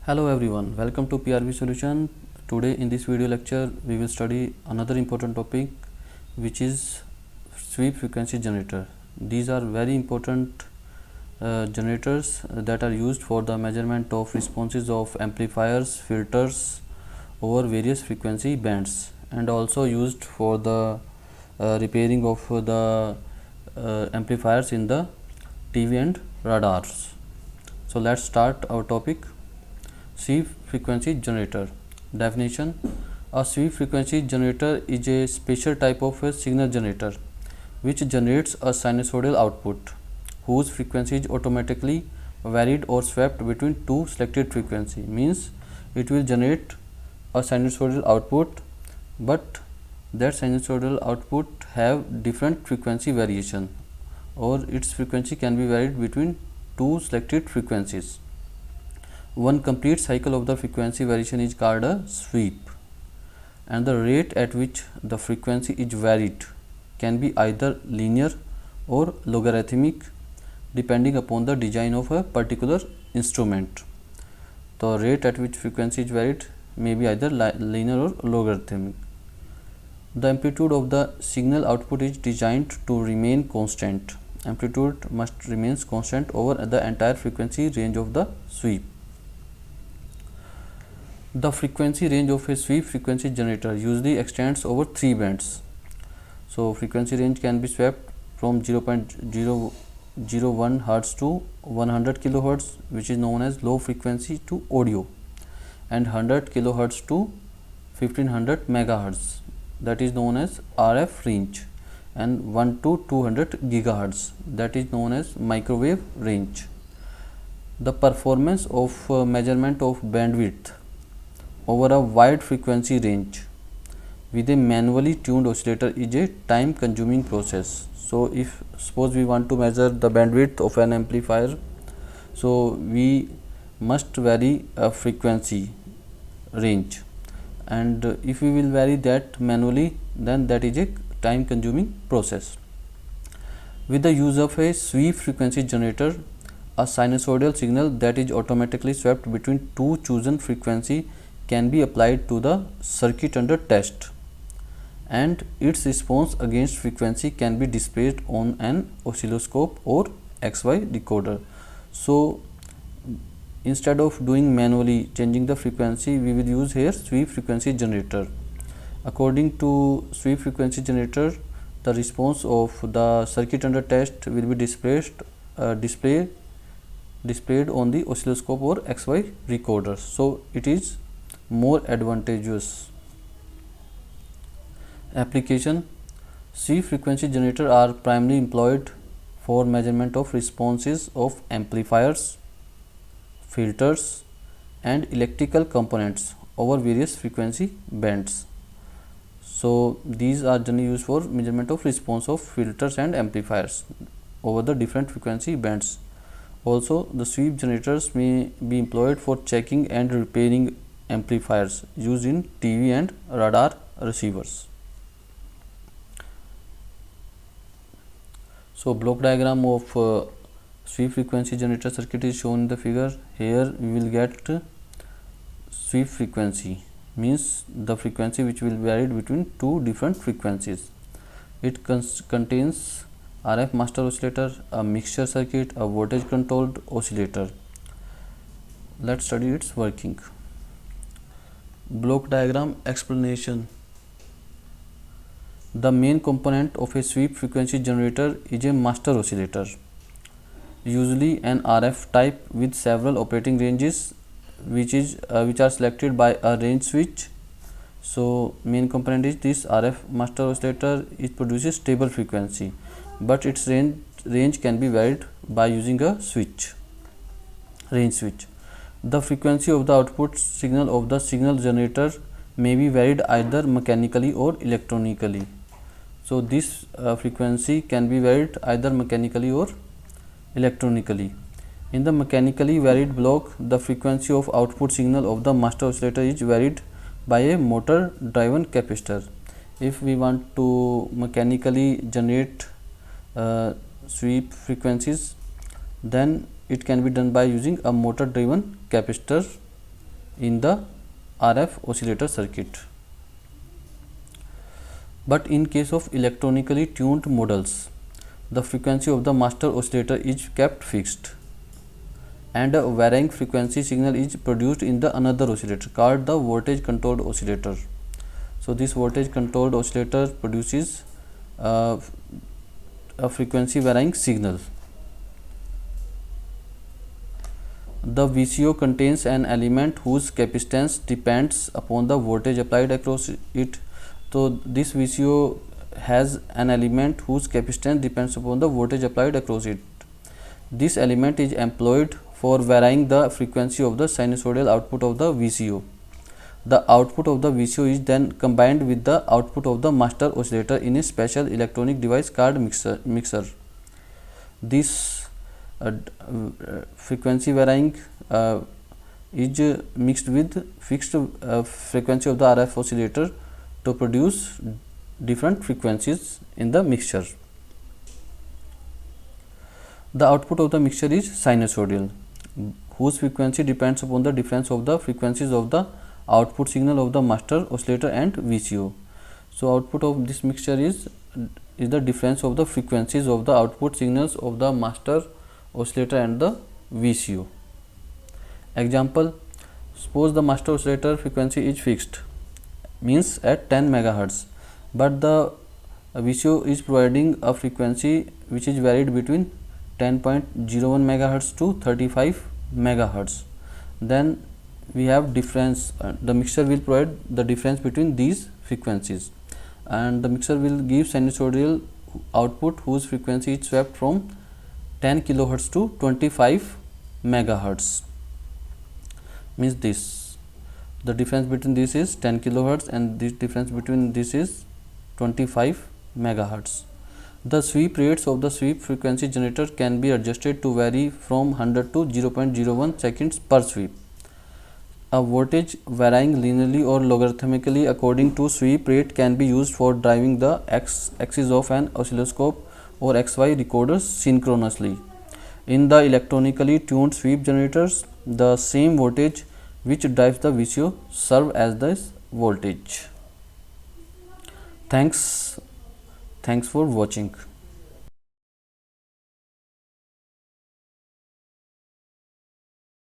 Hello everyone, welcome to PRV Solution. Today in this video lecture we will study another important topic which is sweep frequency generator. These are very important generators that are used for the measurement of responses of amplifiers, filters over various frequency bands, and also used for the repairing of the amplifiers in the TV and radars. So let's start our topic. Sweep frequency generator. Definition: a sweep frequency generator is a special type of a signal generator which generates a sinusoidal output whose frequency is automatically varied or swept between two selected frequency. Means it will generate a sinusoidal output, but that sinusoidal output have different frequency variation, or its frequency can be varied between two selected frequencies. One complete cycle of the frequency variation is called a sweep, and the rate at which the frequency is varied can be either linear or logarithmic depending upon the design of a particular instrument. The rate at which frequency is varied may be either linear or logarithmic. The amplitude of the signal output is designed to remain constant. Amplitude must remain constant over the entire frequency range of the sweep. The frequency range of a sweep frequency generator usually extends over three bands. So frequency range can be swept from 0.001 Hz to 100 kHz, which is known as low frequency to audio, and 100 kHz to 1500 MHz, that is known as RF range, and 1 to 200 GHz, that is known as microwave range. The performance of measurement of bandwidth over a wide frequency range with a manually tuned oscillator is a time consuming process. So if suppose we want to measure the bandwidth of an amplifier, so we must vary a frequency range, and if we will vary that manually, then that is a time consuming process. With the use of a sweep frequency generator, a sinusoidal signal that is automatically swept between two chosen frequency can be applied to the circuit under test, and its response against frequency can be displayed on an oscilloscope or XY decoder. So instead of doing manually changing the frequency, we will use here sweep frequency generator. According to sweep frequency generator, the response of the circuit under test will be displayed on the oscilloscope or XY recorder. So it is more advantageous. Application: sweep frequency generator are primarily employed for measurement of responses of amplifiers, filters, and electrical components over various frequency bands. So these are generally used for measurement of response of filters and amplifiers over the different frequency bands. Also, the sweep generators may be employed for checking and repairing amplifiers used in TV and radar receivers. So block diagram of sweep frequency generator circuit is shown in the figure. Here we will get sweep frequency, means the frequency which will vary between two different frequencies. It contains RF master oscillator, a mixture circuit, a voltage controlled oscillator. Let's study its working. Block diagram explanation. The main component of a sweep frequency generator is a master oscillator, usually an RF type with several operating ranges, which are selected by a range switch. So main component is this RF master oscillator. It produces stable frequency, but its range can be varied by using a range switch. The frequency of the output signal of the signal generator may be varied either mechanically or electronically. So this frequency can be varied either mechanically or electronically. In the mechanically varied block, the frequency of output signal of the master oscillator is varied by a motor driven capacitor. If we want to mechanically generate sweep frequencies, then it can be done by using a motor driven capacitor in the RF oscillator circuit. But in case of electronically tuned models, the frequency of the master oscillator is kept fixed and a varying frequency signal is produced in the another oscillator called the voltage controlled oscillator. So this voltage controlled oscillator produces a frequency varying signal. The VCO contains an element whose capacitance depends upon the voltage applied across it. So this VCO has an element whose capacitance depends upon the voltage applied across it. This element is employed for varying the frequency of the sinusoidal output of the VCO. The output of the VCO is then combined with the output of the master oscillator in a special electronic device called mixer. This frequency varying is mixed with fixed frequency of the RF oscillator to produce different frequencies in the mixture. The output of the mixture is sinusoidal, whose frequency depends upon the difference of the frequencies of the output signal of the master oscillator and VCO. So output of this mixture is the difference of the frequencies of the output signals of the master oscillator and the VCO. Example: suppose the master oscillator frequency is fixed, means at 10 megahertz, but the VCO is providing a frequency which is varied between 10.01 megahertz to 35 megahertz. Then we have difference, the mixer will provide the difference between these frequencies, and the mixer will give sinusoidal output whose frequency is swept from 10 kilohertz to 25 megahertz. Means this, the difference between this is 10 kilohertz and this difference between this is 25 megahertz. The sweep rates of the sweep frequency generator can be adjusted to vary from 100 to 0.01 seconds per sweep. A voltage varying linearly or logarithmically according to sweep rate can be used for driving the x-axis of an oscilloscope or XY recorders synchronously. In the electronically tuned sweep generators, the same voltage which drives the VCO serve as this voltage. Thanks for watching.